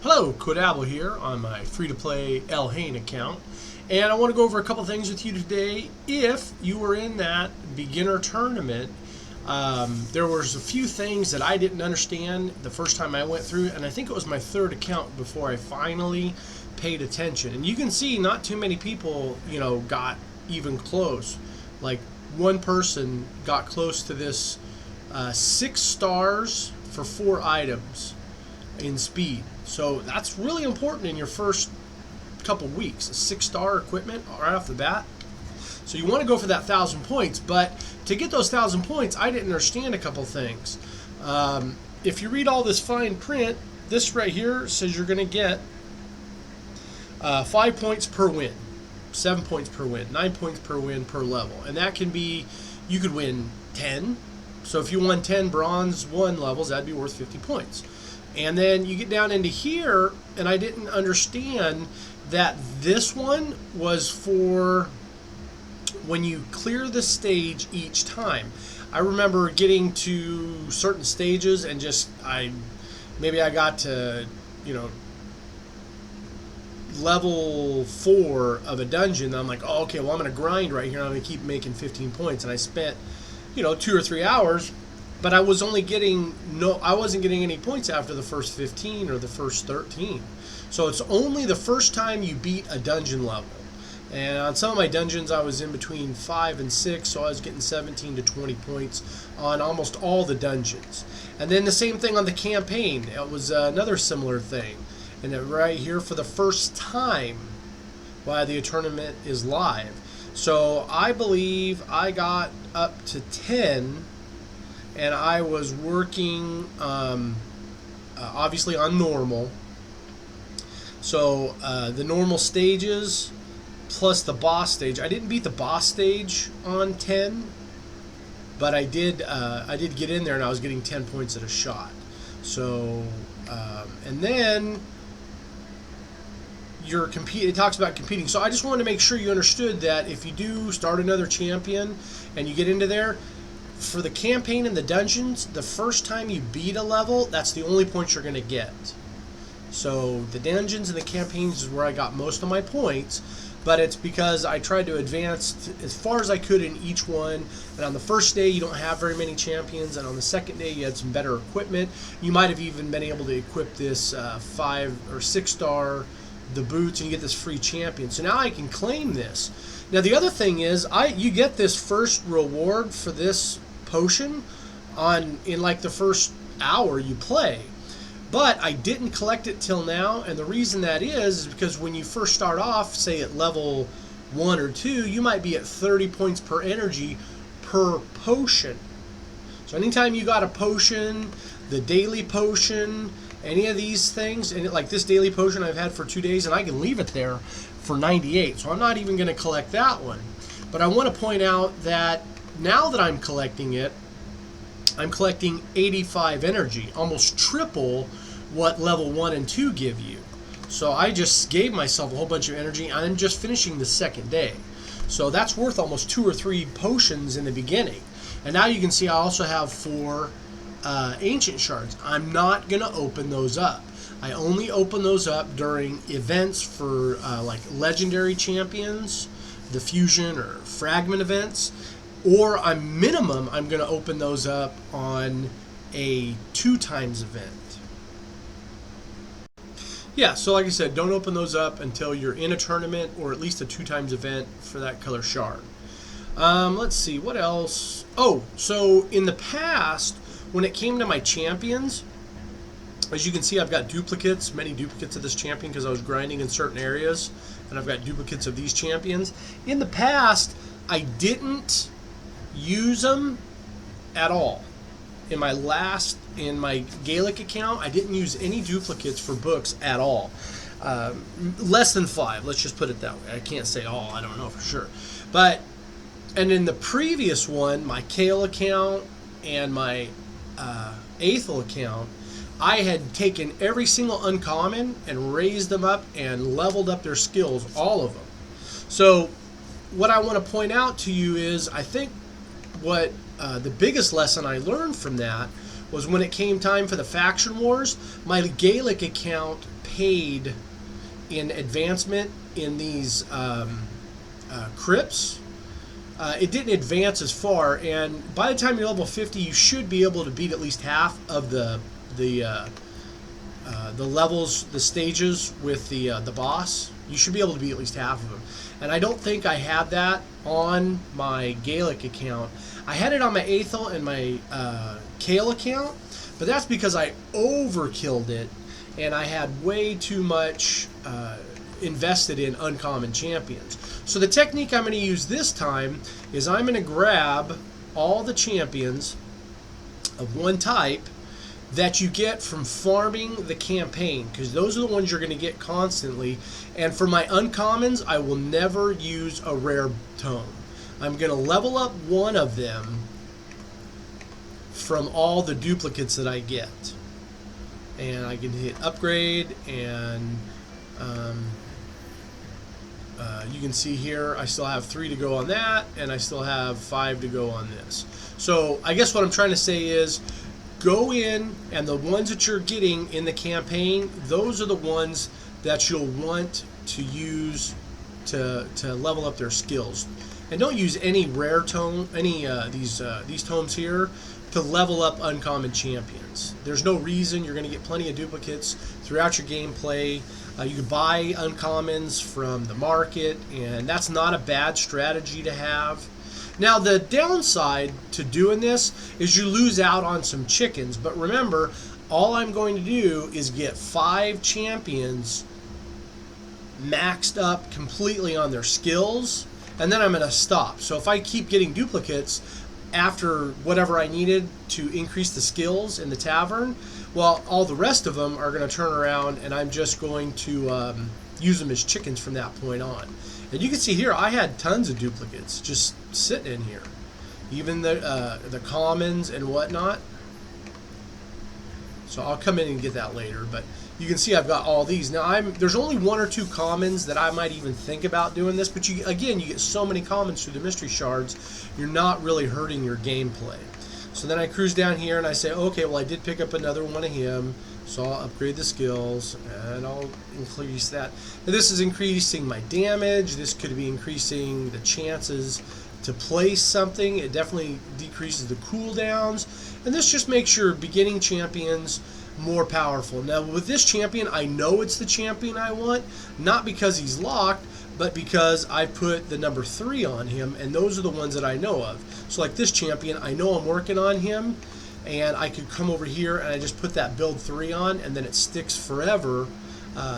Hello, Quidabble here on my free-to-play FTPElhain account, and I want to go over a couple things with you today. If you were in that beginner tournament, there was a few things that I didn't understand the first time I went through, and I think it was my third account before I finally paid attention. And you can see not too many people, got even close. Like one person got close to this 6 stars for 4 items in speed. So that's really important in your first couple weeks. A 6-star equipment right off the bat. So you want to go for that 1,000 points, but to get those 1,000 points, I didn't understand a couple things. If you read all this fine print, this right here says you're going to get 5 points per win, 7 points per win, 9 points per win per level, and that can be, you could win 10. So if you won 10 bronze 1 levels, that'd be worth 50 points. And then you get down into here, and I didn't understand that this one was for when you clear the stage each time. I remember getting to certain stages and just, maybe I got to, level 4 of a dungeon. And I'm like, oh, okay, well, I'm going to grind right here. I'm going to keep making 15 points. And I spent, 2 or 3 hours. But I was only getting I wasn't getting any points after the first 15 or the first 13. So it's only the first time you beat a dungeon level. And on some of my dungeons I was in between 5 and 6, so I was getting 17 to 20 points on almost all the dungeons. And then the same thing on the campaign. It was another similar thing. And right here for the first time while the tournament is live. So I believe I got up to 10. And I was working, obviously, on normal. So the normal stages plus the boss stage. I didn't beat the boss stage on 10, but I did get in there, and I was getting 10 points at a shot. So, and then it talks about competing. So I just wanted to make sure you understood that if you do start another champion and you get into there, for the campaign and the dungeons, the first time you beat a level, that's the only points you're going to get. So the dungeons and the campaigns is where I got most of my points, but it's because I tried to advance as far as I could in each one. And on the first day, you don't have very many champions, and on the second day, you had some better equipment. You might have even been able to equip this 5 or 6 star, the boots, and you get this free champion. So now I can claim this. Now the other thing is, you get this first reward for this potion in like the first hour you play, but I didn't collect it till now. And the reason that is because when you first start off, say at level 1 or 2, you might be at 30 points per energy per potion. So anytime you got a potion, the daily potion, any of these things, and like this daily potion I've had for 2 days, and I can leave it there for 98, so I'm not even going to collect that one. But I want to point out that now that I'm collecting it, I'm collecting 85 energy, almost triple what level 1 and 2 give you. So I just gave myself a whole bunch of energy. I'm just finishing the second day. So that's worth almost 2 or 3 potions in the beginning. And now you can see I also have 4 ancient shards. I'm not going to open those up. I only open those up during events for like legendary champions, the fusion or fragment events. Or I'm going to open those up on a 2 times event. Yeah, so like I said, don't open those up until you're in a tournament or at least a 2 times event for that color shard. Let's see, what else? Oh, so in the past, when it came to my champions, as you can see, I've got duplicates, many duplicates of this champion because I was grinding in certain areas, and I've got duplicates of these champions. In the past, I didn't use them at all. In my Gaelic account, I didn't use any duplicates for books at all. Less than 5, let's just put it that way. I can't say all, I don't know for sure. And in the previous one, my Kale account and my Aethel account, I had taken every single uncommon and raised them up and leveled up their skills, all of them. So what I want to point out to you is, I think what the biggest lesson I learned from that was when it came time for the faction wars, my Gaelic account paid in advancement in these crypts, it didn't advance as far, and by the time you're level 50, you should be able to beat at least half of the levels, the stages with the boss. You should be able to beat at least half of them. And I don't think I had that on my Gaelic account. I had it on my Aethel and my Kale account, but that's because I overkilled it, and I had way too much invested in uncommon champions. So the technique I'm going to use this time is I'm going to grab all the champions of one type that you get from farming the campaign, because those are the ones you're going to get constantly. And for my uncommons, I will never use a rare tome. I'm going to level up one of them from all the duplicates that I get. And I can hit upgrade, and you can see here I still have 3 to go on that, and I still have 5 to go on this. So I guess what I'm trying to say is, go in, and the ones that you're getting in the campaign, those are the ones that you'll want to use to level up their skills. And don't use any rare tome, these tomes here, to level up uncommon champions. There's no reason. You're going to get plenty of duplicates throughout your gameplay. You can buy uncommons from the market, and that's not a bad strategy to have. Now, the downside to doing this is you lose out on some chickens, but remember, all I'm going to do is get 5 champions maxed up completely on their skills, and then I'm going to stop. So if I keep getting duplicates after whatever I needed to increase the skills in the tavern, well, all the rest of them are going to turn around, and I'm just going to use them as chickens from that point on. And you can see here, I had tons of duplicates just sitting in here, even the commons and whatnot. So I'll come in and get that later, but you can see I've got all these. Now there's only 1 or 2 commons that I might even think about doing this, but again, you get so many commons through the mystery shards, you're not really hurting your gameplay. So then I cruise down here and I say, okay, well, I did pick up another one of him, so I'll upgrade the skills and I'll increase that. Now, this is increasing my damage. This could be increasing the chances to place something. It definitely decreases the cooldowns, and this just makes your beginning champions more powerful. Now with this champion, I know it's the champion I want, not because he's locked, but because I put the number 3 on him, and those are the ones that I know of. So like this champion, I know I'm working on him, and I could come over here and I just put that build 3 on, and then it sticks forever.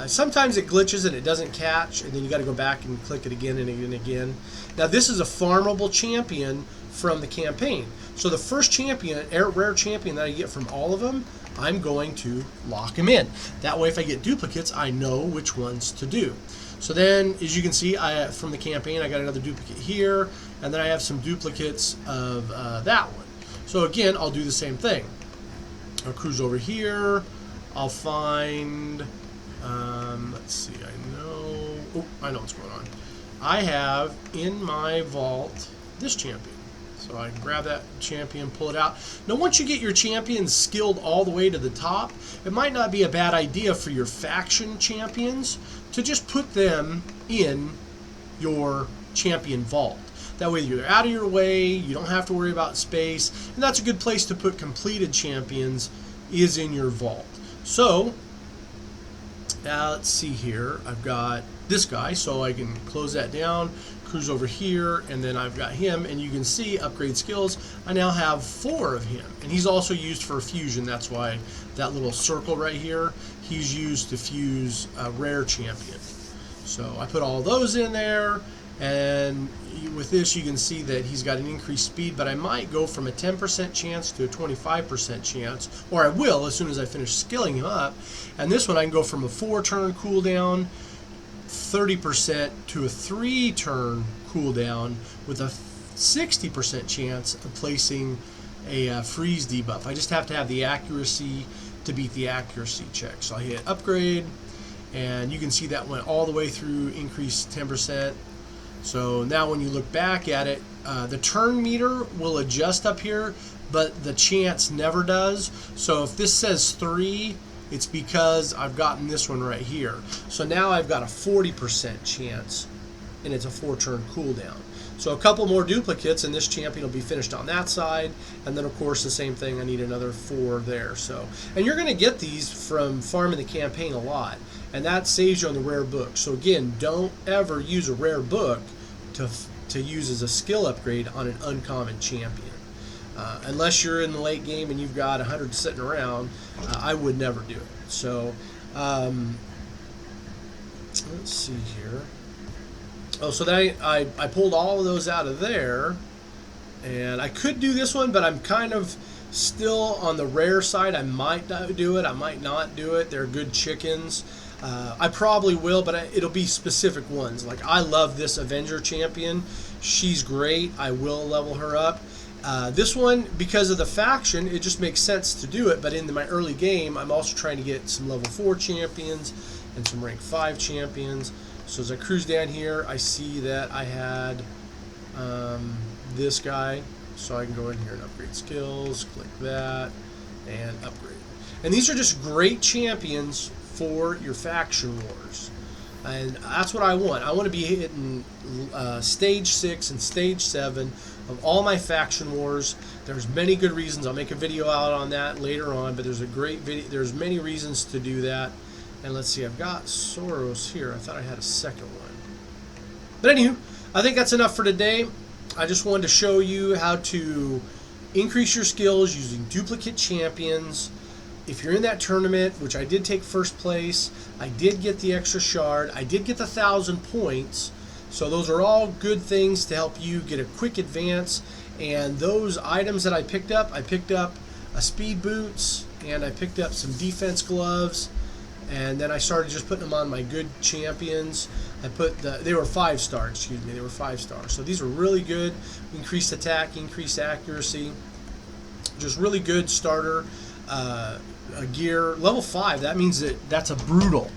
Sometimes it glitches and it doesn't catch, and then you got to go back and click it again and again and again. Now this is a farmable champion from the campaign. So the first champion, rare champion that I get from all of them, I'm going to lock him in. That way if I get duplicates, I know which ones to do. So then, as you can see, from the campaign, I got another duplicate here, and then I have some duplicates of that one. So again, I'll do the same thing. I'll cruise over here. I'll find, let's see, I know what's going on. I have in my vault this champion. So I can grab that champion, pull it out. Now once you get your champions skilled all the way to the top, it might not be a bad idea for your faction champions to just put them in your champion vault. That way you're out of your way, you don't have to worry about space, and that's a good place to put completed champions, is in your vault. So now let's see here, I've got this guy, so I can close that down, cruise over here, and then I've got him, and you can see upgrade skills. I now have 4 of him, and he's also used for fusion. That's why that little circle right here, he's used to fuse a rare champion. So I put all those in there, and with this you can see that he's got an increased speed, but I might go from a 10% chance to a 25% chance, or I will as soon as I finish skilling him up. And this one I can go from a 4-turn cooldown 30% to a 3-turn cooldown with a 60% chance of placing a freeze debuff. I just have to have the accuracy to beat the accuracy check. So I hit upgrade, and you can see that went all the way through, increased 10%. So now when you look back at it, the turn meter will adjust up here, but the chance never does. So if this says 3 It's because I've gotten this one right here. So now I've got a 40% chance, and it's a 4-turn cooldown. So a couple more duplicates, and this champion will be finished on that side. And then, of course, the same thing. I need another 4 there. So, and you're going to get these from farming the campaign a lot, and that saves you on the rare book. So again, don't ever use a rare book to use as a skill upgrade on an uncommon champion. Unless you're in the late game and you've got 100 sitting around, I would never do it. So, let's see here. Oh, so then I pulled all of those out of there, and I could do this one, but I'm kind of still on the rare side. I might do it. I might not do it. They're good chickens. I probably will, but it'll be specific ones. Like, I love this Avenger champion. She's great. I will level her up. This one, because of the faction, it just makes sense to do it. But in my early game, I'm also trying to get some level 4 champions and some rank 5 champions. So as I cruise down here, I see that I had this guy. So I can go in here and upgrade skills, click that, and upgrade. And these are just great champions for your faction wars. And that's what I want. I want to be hitting stage 6 and stage 7 of all my faction wars. There's many good reasons. I'll make a video out on that later on, but there's a great video. There's many reasons to do that. And let's see, I've got Soros here. I thought I had a second one. But anywho, I think that's enough for today. I just wanted to show you how to increase your skills using duplicate champions. If you're in that tournament, which I did take first place, I did get the extra shard, I did get the 1,000 points. So those are all good things to help you get a quick advance. And those items that I picked up a speed boots, and I picked up some defense gloves. And then I started just putting them on my good champions. They were 5-star, excuse me, they were 5-star. So these were really good. Increased attack, increased accuracy. Just really good starter gear. Level 5, that means that's a brutal.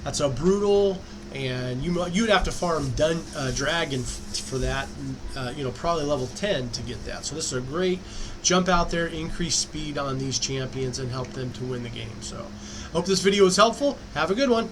That's a brutal, and you'd have to farm dragon for that. Probably level 10 to get that. So this is a great jump out there, increase speed on these champions, and help them to win the game. So hope this video was helpful. Have a good one.